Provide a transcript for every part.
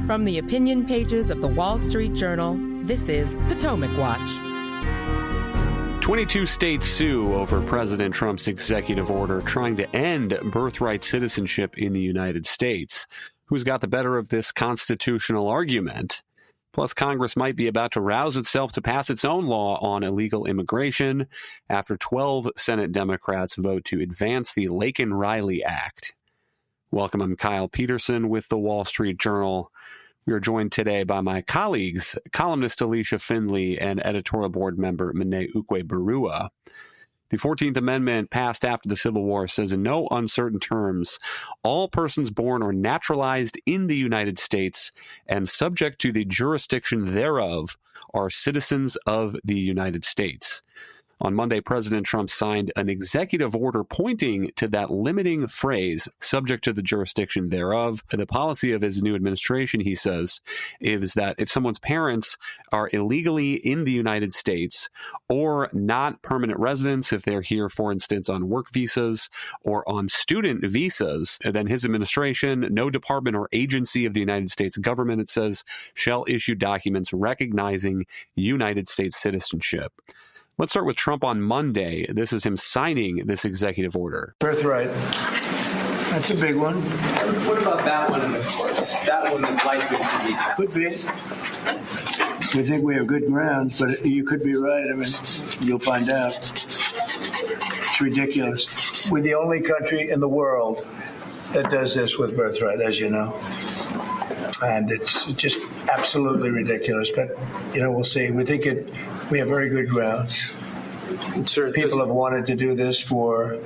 From the opinion pages of the Wall Street Journal, this is Potomac Watch. 22 states sue over President Trump's executive order trying to end birthright citizenship in the United States. Who's got the better of this constitutional argument? Plus, Congress might be about to rouse itself to pass its own law on illegal immigration after 12 Senate Democrats vote to advance the Laken-Riley Act. Welcome, I'm Kyle Peterson with the Wall Street Journal. We are joined today by my colleagues, columnist Alicia Findley and editorial board member Mene Ukwe-Barua. The 14th Amendment, passed after the Civil War, says in no uncertain terms, all persons born or naturalized in the United States and subject to the jurisdiction thereof are citizens of the United States. On Monday, President Trump signed an executive order pointing to that limiting phrase, subject to the jurisdiction thereof. The policy of his new administration, he says, is that if someone's parents are illegally in the United States or not permanent residents, if they're here, for instance, on work visas or on student visas, then his administration, no department or agency of the United States government, it says, shall issue documents recognizing United States citizenship. Let's start with Trump on Monday. This is him signing this executive order. Birthright. That's a big one. What about that one in the courts? That one is likely to be challenged. Could be. We think we have good grounds, but you could be right. I mean, you'll find out. It's ridiculous. We're the only country in the world that does this with birthright, as you know. And it's just absolutely ridiculous. But, we'll see. We think we have very good grounds. People have wanted to do this for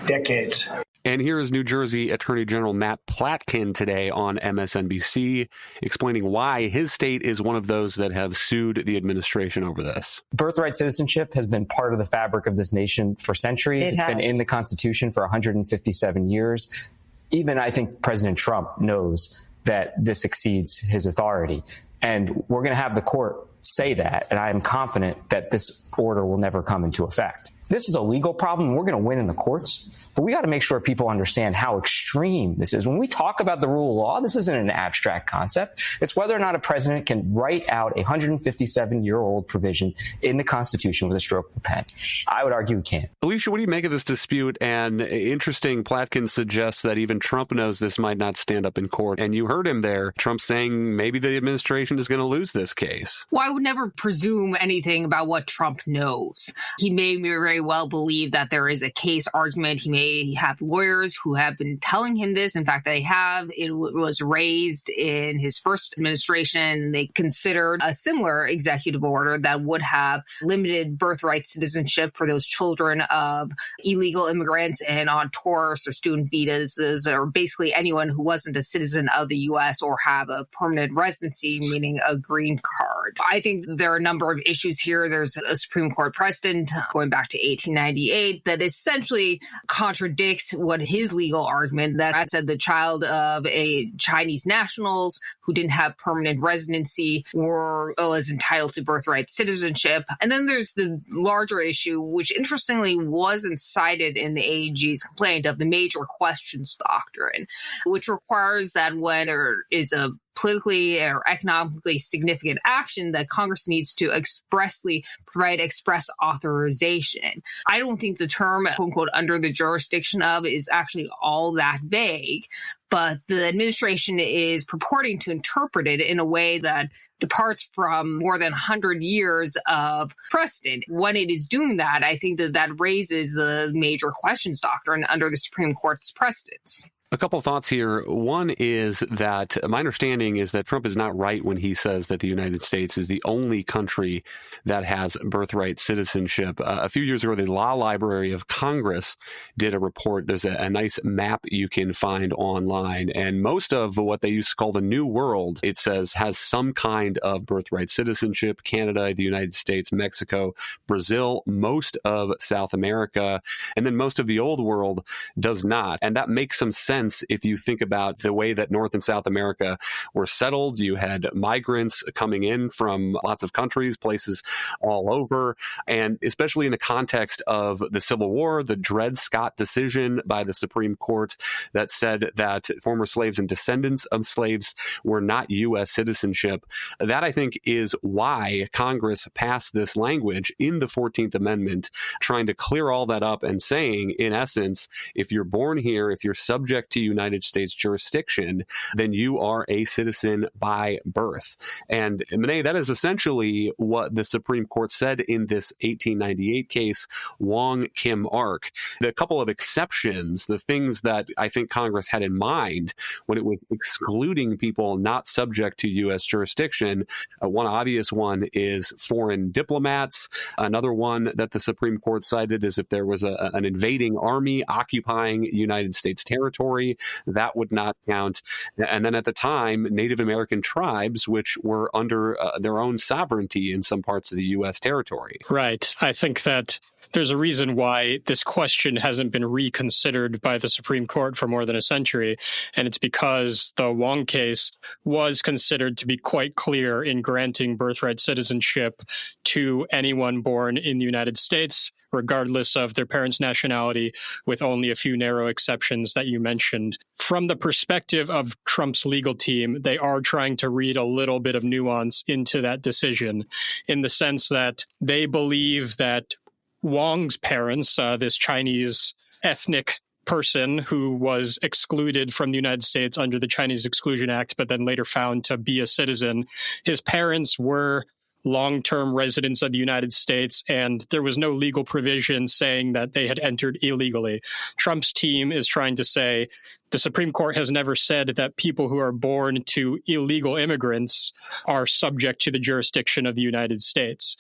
decades. And here is New Jersey Attorney General Matt Platkin today on MSNBC explaining why his state is one of those that have sued the administration over this. Birthright citizenship has been part of the fabric of this nation for centuries. It's been in the Constitution for 157 years. Even I think President Trump knows that this exceeds his authority. And we're going to have the court say that, and I am confident that this order will never come into effect. This is a legal problem. We're going to win in the courts, but we got to make sure people understand how extreme this is. When we talk about the rule of law, this isn't an abstract concept. It's whether or not a president can write out a 157-year-old provision in the Constitution with a stroke of a pen. I would argue we can't. Alicia, what do you make of this dispute? And interesting, Platkin suggests that even Trump knows this might not stand up in court. And you heard him there, Trump saying maybe the administration is going to lose this case. Well, I would never presume anything about what Trump knows. He may very well believe that there is a case argument. He may have lawyers who have been telling him this. In fact, they have. It was raised in his first administration. They considered a similar executive order that would have limited birthright citizenship for those children of illegal immigrants and on tourist or student visas, or basically anyone who wasn't a citizen of the U.S. or have a permanent residency, meaning a green card. I think there are a number of issues here. There's a Supreme Court precedent going back to 1898 that essentially contradicts what his legal argument that said the child of a Chinese nationals who didn't have permanent residency was entitled to birthright citizenship. And then there's the larger issue, which interestingly wasn't cited in the AG's complaint, of the major questions doctrine, which requires that when there is a politically or economically significant action, that Congress needs to expressly provide express authorization. I don't think the term, quote unquote, under the jurisdiction of is actually all that vague, but the administration is purporting to interpret it in a way that departs from more than 100 years of precedent. When it is doing that, I think that raises the major questions doctrine under the Supreme Court's precedents. A couple thoughts here. One is that my understanding is that Trump is not right when he says that the United States is the only country that has birthright citizenship. A few years ago, the Law Library of Congress did a report. There's a nice map you can find online. And most of what they used to call the New World, it says, has some kind of birthright citizenship. Canada, the United States, Mexico, Brazil, most of South America, and then most of the Old World does not. And that makes some sense sense if you think about the way that North and South America were settled. You had migrants coming in from lots of countries, places all over, and especially in the context of the Civil War, the Dred Scott decision by the Supreme Court that said that former slaves and descendants of slaves were not U.S. citizenship. That, I think, is why Congress passed this language in the 14th Amendment, trying to clear all that up and saying, in essence, if you're born here, if you're subject to United States jurisdiction, then you are a citizen by birth. And Monet, that is essentially what the Supreme Court said in this 1898 case, Wong Kim Ark. The couple of exceptions, the things that I think Congress had in mind when it was excluding people not subject to U.S. jurisdiction, one obvious one is foreign diplomats. Another one that the Supreme Court cited is if there was an invading army occupying United States territory, that would not count. And then at the time, Native American tribes, which were under their own sovereignty in some parts of the U.S. territory. Right. I think that there's a reason why this question hasn't been reconsidered by the Supreme Court for more than a century, and it's because the Wong case was considered to be quite clear in granting birthright citizenship to anyone born in the United States, regardless of their parents' nationality, with only a few narrow exceptions that you mentioned. From the perspective of Trump's legal team, they are trying to read a little bit of nuance into that decision, in the sense that they believe that Wong's parents, this Chinese ethnic person who was excluded from the United States under the Chinese Exclusion Act, but then later found to be a citizen, his parents were long-term residents of the United States, and there was no legal provision saying that they had entered illegally. Trump's team is trying to say the Supreme Court has never said that people who are born to illegal immigrants are subject to the jurisdiction of the United States.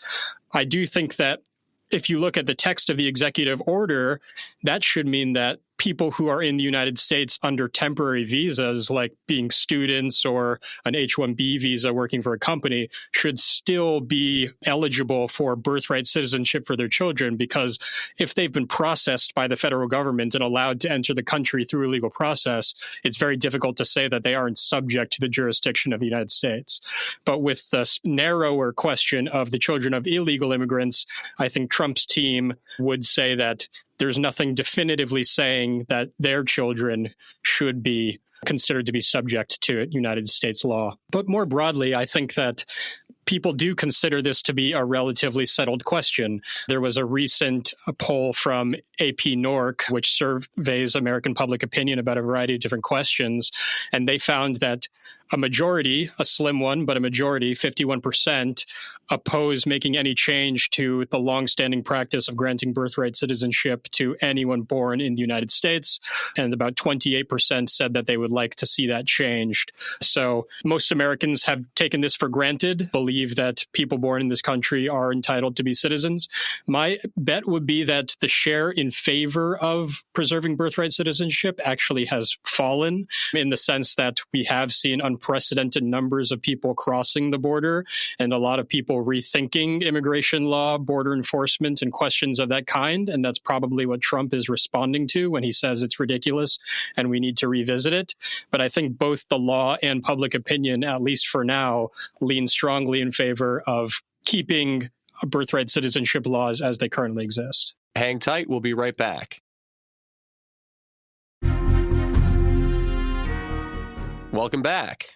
I do think that if you look at the text of the executive order, that should mean that people who are in the United States under temporary visas, like being students or an H-1B visa working for a company, should still be eligible for birthright citizenship for their children, because if they've been processed by the federal government and allowed to enter the country through a legal process, it's very difficult to say that they aren't subject to the jurisdiction of the United States. But with the narrower question of the children of illegal immigrants, I think Trump's team would say that there's nothing definitively saying that their children should be considered to be subject to United States law. But more broadly, I think that people do consider this to be a relatively settled question. There was a recent poll from AP NORC, which surveys American public opinion about a variety of different questions, and they found that a majority, a slim one, but a majority, 51%, oppose making any change to the longstanding practice of granting birthright citizenship to anyone born in the United States. And about 28% said that they would like to see that changed. So most Americans have taken this for granted, believe that people born in this country are entitled to be citizens. My bet would be that the share in favor of preserving birthright citizenship actually has fallen, in the sense that we have seen unprecedented numbers of people crossing the border and a lot of people rethinking immigration law, border enforcement, and questions of that kind. And that's probably what Trump is responding to when he says it's ridiculous and we need to revisit it. But I think both the law and public opinion, at least for now, lean strongly in favor of keeping birthright citizenship laws as they currently exist. Hang tight. We'll be right back. Welcome back.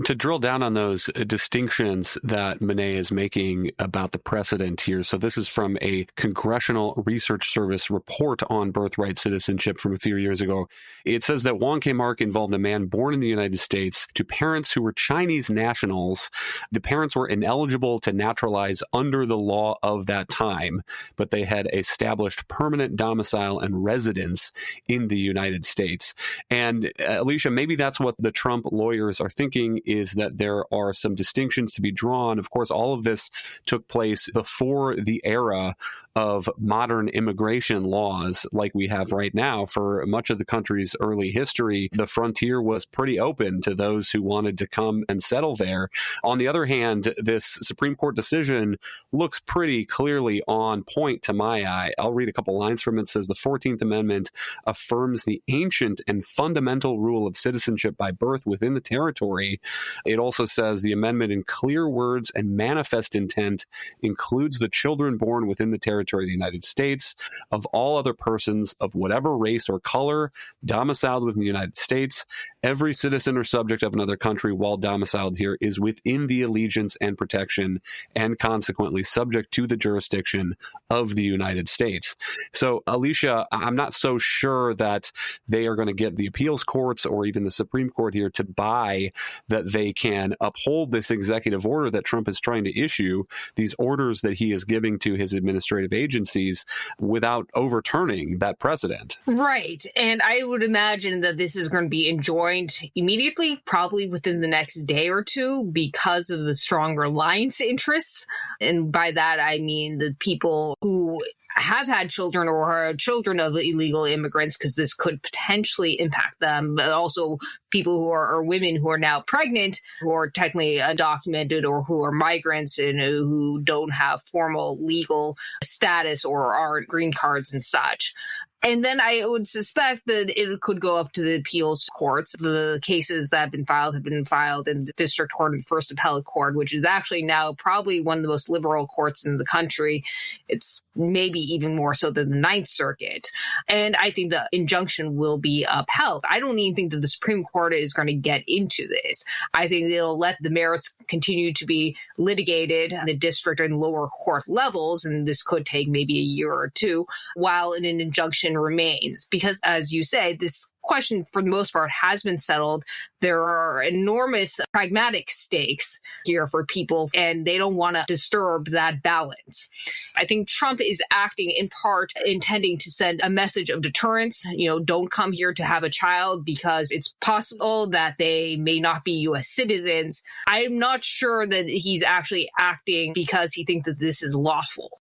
To drill down on those distinctions that Monet is making about the precedent here. So this is from a Congressional Research Service report on birthright citizenship from a few years ago. It says that Wong Kim Ark involved a man born in the United States to parents who were Chinese nationals. The parents were ineligible to naturalize under the law of that time, but they had established permanent domicile and residence in the United States. And Alicia, maybe that's what the Trump lawyers are thinking saying is that there are some distinctions to be drawn. Of course, all of this took place before the era of modern immigration laws like we have right now. For much of the country's early history, the frontier was pretty open to those who wanted to come and settle there. On the other hand, this Supreme Court decision looks pretty clearly on point to my eye. I'll read a couple lines from it. It says the 14th Amendment affirms the ancient and fundamental rule of citizenship by birth within the territory. It also says the amendment in clear words and manifest intent includes the children born within the territory of the United States of all other persons of whatever race or color domiciled within the United States. Every citizen or subject of another country while domiciled here is within the allegiance and protection and consequently subject to the jurisdiction of the United States. So, Alicia, I'm not so sure that they are going to get the appeals courts or even the Supreme Court here to buy that they can uphold this executive order that Trump is trying to issue, these orders that he is giving to his administrative agencies without overturning that precedent. Right. And I would imagine that this is going to be enjoined immediately, probably within the next day or two, because of the strong reliance interests. And by that, I mean the people who have had children or are children of illegal immigrants, because this could potentially impact them, but also people who are or women who are now pregnant, who are technically undocumented or who are migrants and who don't have formal legal status or aren't green cards and such. And then I would suspect that it could go up to the appeals courts. The cases that have been filed in the district court and the first appellate court, which is actually now probably one of the most liberal courts in the country. It's maybe even more so than the Ninth Circuit. And I think the injunction will be upheld. I don't even think that the Supreme Court is going to get into this. I think they'll let the merits continue to be litigated in the district and lower court levels, and this could take maybe a year or two, while an injunction remains. Because, as you say, this question, for the most part, has been settled. There are enormous pragmatic stakes here for people, and they don't want to disturb that balance. I think Trump is acting in part intending to send a message of deterrence. Don't come here to have a child because it's possible that they may not be U.S. citizens. I'm not sure that he's actually acting because he thinks that this is lawful.